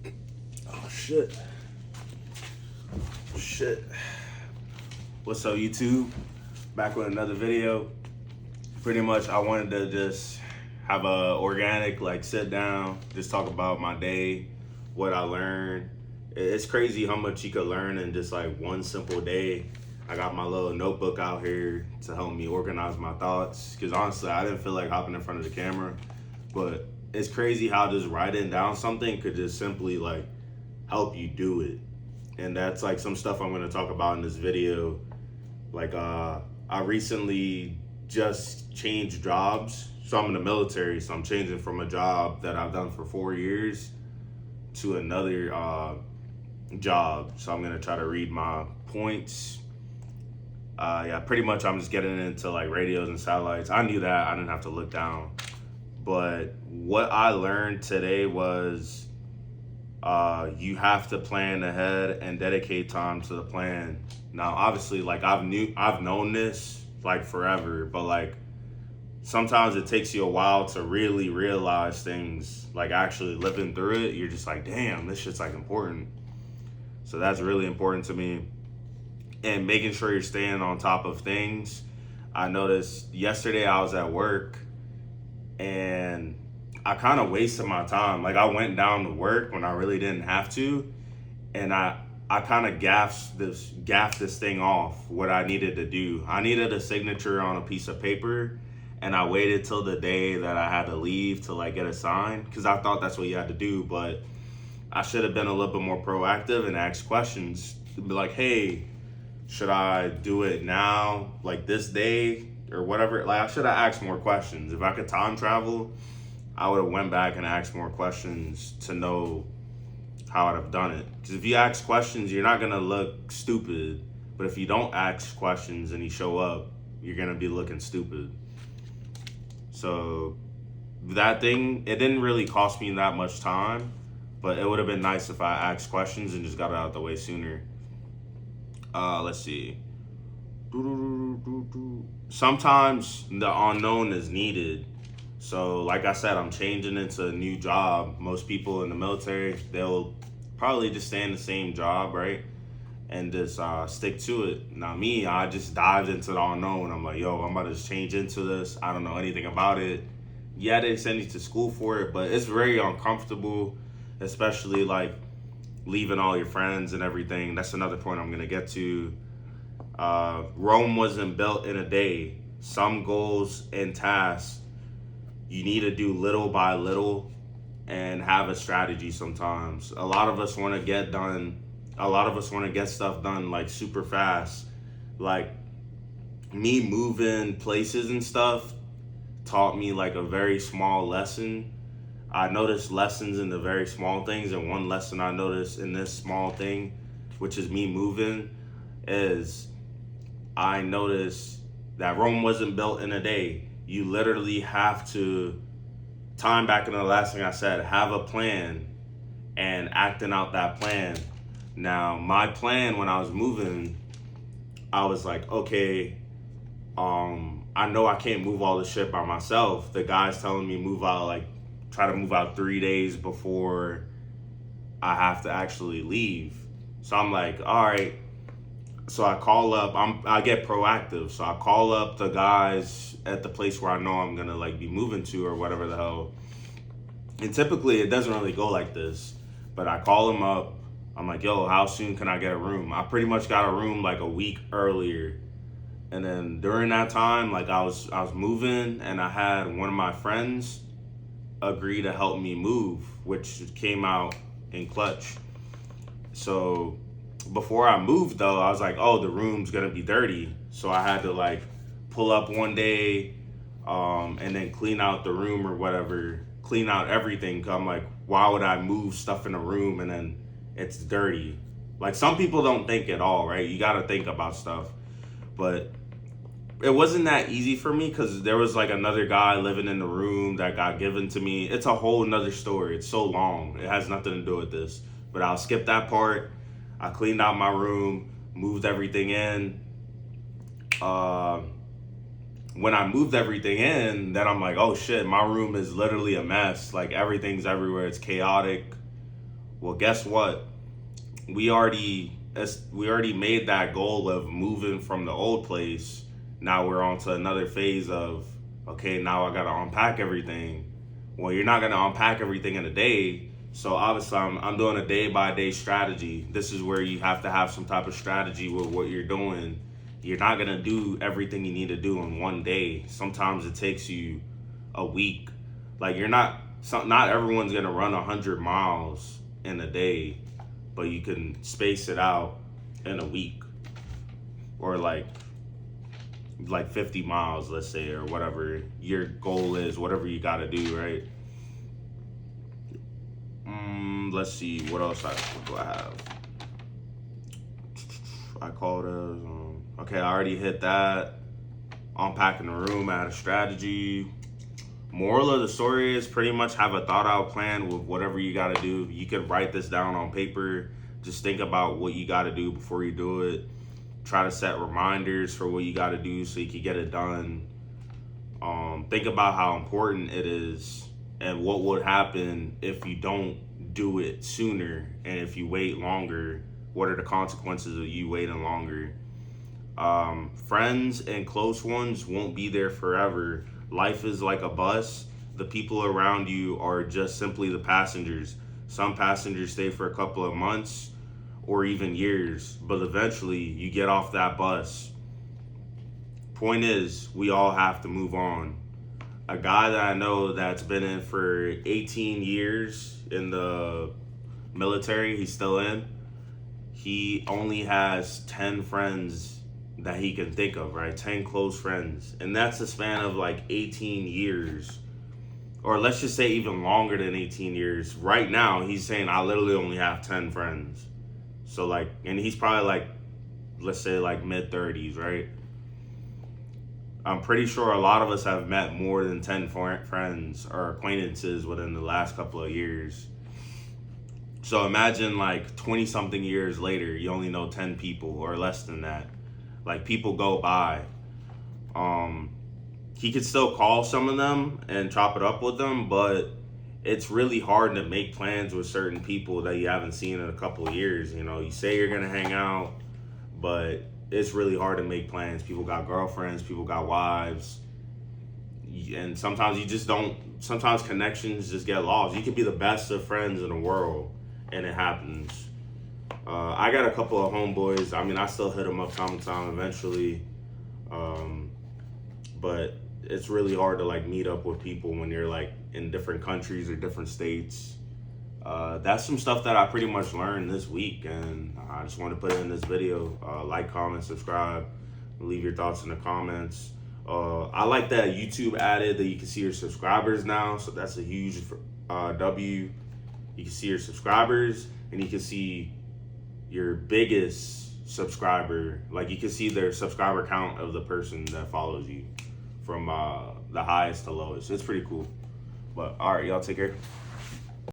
Oh shit. Shit. What's up, YouTube? Back with another video. Pretty much I wanted to just have a organic sit down, just talk about my day, what I learned. It's crazy how much you could learn in just like one simple day. I got my little notebook out here to help me organize my thoughts. Cause honestly, I didn't feel like hopping in front of the camera. But it's crazy how just writing down something could just simply help you do it. And that's like some stuff I'm gonna talk about in this video. I recently just changed jobs. So I'm in the military, so I'm changing from a job that I've done for 4 years to another job. So I'm gonna try to read my points. Yeah, pretty much I'm just getting into radios and satellites. I knew that, I didn't have to look down. But what I learned today was you have to plan ahead and dedicate time to the plan. Now, obviously, I've known this forever, but sometimes it takes you a while to really realize things. Actually living through it, you're just like, damn, this shit's important. So that's really important to me. And making sure you're staying on top of things. I noticed yesterday I was at work and I kind of wasted my time. I went down to work when I really didn't have to, and I kind of gaffed this thing off. What I needed to do, I needed a signature on a piece of paper, and I waited till the day that I had to leave to get a sign because I thought that's what you had to do. But I should have been a little bit more proactive and asked questions. Be like, hey, should I do it now, this day or whatever? I should have asked more questions. If I could time travel, I would have went back and asked more questions to know how I'd have done it. Because if you ask questions, you're not gonna look stupid. But if you don't ask questions and you show up, you're gonna be looking stupid. So that thing, it didn't really cost me that much time, but it would have been nice if I asked questions and just got it out of the way sooner. Let's see. Sometimes the unknown is needed. So like I said, I'm changing into a new job. Most people in the military, they'll probably just stay in the same job, right? And just stick to it. Now me, I just dived into the unknown. I'm like, yo, I'm about to just change into this. I don't know anything about it. Yeah, they send you to school for it, but it's very uncomfortable, especially leaving all your friends and everything. That's another point I'm gonna get to. Rome wasn't built in a day. Some goals and tasks you need to do little by little and have a strategy sometimes. A lot of us want to get stuff done super fast. Me moving places and stuff taught me a very small lesson. I noticed lessons in the very small things, and one lesson I noticed in this small thing, which is me moving, is I noticed that Rome wasn't built in a day. You literally have to, time back into the last thing I said, have a plan and acting out that plan. Now, my plan when I was moving, I was like, okay, I know I can't move all the shit by myself. The guy's telling me move out, try to move out 3 days before I have to actually leave. So I'm like, all right. So I call up, I get proactive. So I call up the guys at the place where I know I'm gonna be moving to or whatever the hell. And typically it doesn't really go like this, but I call them up. I'm like, yo, how soon can I get a room? I pretty much got a room a week earlier. And then during that time, I was moving, and I had one of my friends agree to help me move, which came out in clutch. So before I moved though, I was like, oh, the room's gonna be dirty. So I had to pull up one day and then clean out the room or whatever, clean out everything. Cause I'm like, why would I move stuff in a room and then it's dirty? Some people don't think at all, right? You gotta think about stuff. But it wasn't that easy for me because there was another guy living in the room that got given to me. It's a whole nother story. It's so long. It has nothing to do with this. But I'll skip that part. I cleaned out my room, moved everything in. When I moved everything in, then I'm like, oh shit, my room is literally a mess. Everything's everywhere. It's chaotic. Well, guess what? We already made that goal of moving from the old place. Now we're on to another phase of, okay, now I gotta unpack everything. Well, you're not gonna unpack everything in a day. So obviously I'm doing a day by day strategy. This is where you have to have some type of strategy with what you're doing. You're not gonna do everything you need to do in one day. Sometimes it takes you a week. Like not everyone's gonna run 100 miles in a day, but you can space it out in a week, or like 50 miles, let's say, or whatever your goal is, whatever you got to do, right? Let's see, what else do I have? I called it, okay, I already hit that. Unpacking the room, I had a strategy. Moral of the story is pretty much have a thought out plan with whatever you got to do. You can write this down on paper. Just think about what you got to do before you do it. Try to set reminders for what you got to do so you can get it done. Think about how important it is and what would happen if you don't do it sooner, and if you wait longer, what are the consequences of you waiting longer. Friends and close ones won't be there forever. Life is like a bus. The people around you are just simply the passengers. Some passengers stay for a couple of months or even years, but eventually you get off that bus. Point is, we all have to move on. A guy that I know that's been in for 18 years in the military, he's still in, he only has 10 friends that he can think of, right? 10 close friends. And that's a span of like 18 years. Or let's just say even longer than 18 years. Right now, he's saying, I literally only have 10 friends. So like, and he's probably like, let's say like mid-30s, right? I'm pretty sure a lot of us have met more than 10 friends or acquaintances within the last couple of years. So imagine like 20 something years later, you only know 10 people or less than that. Like, people go by. He could still call some of them and chop it up with them, but it's really hard to make plans with certain people that you haven't seen in a couple of years. You know, you say you're gonna hang out, but it's really hard to make plans. People got girlfriends, people got wives, and sometimes you just don't. Sometimes connections just get lost. You could be the best of friends in the world, and it happens. I got a couple of homeboys. I mean, I still hit them up time to time eventually. But it's really hard to like meet up with people when you're like in different countries or different states. That's some stuff that I pretty much learned this week, and I just want to put it in this video. Like, comment, subscribe, leave your thoughts in the comments. I like that YouTube added that you can see your subscribers now, so that's a huge W. You can see your subscribers, and you can see your biggest subscriber. Like, you can see their subscriber count of the person that follows you from the highest to lowest. It's pretty cool. But all right, y'all take care.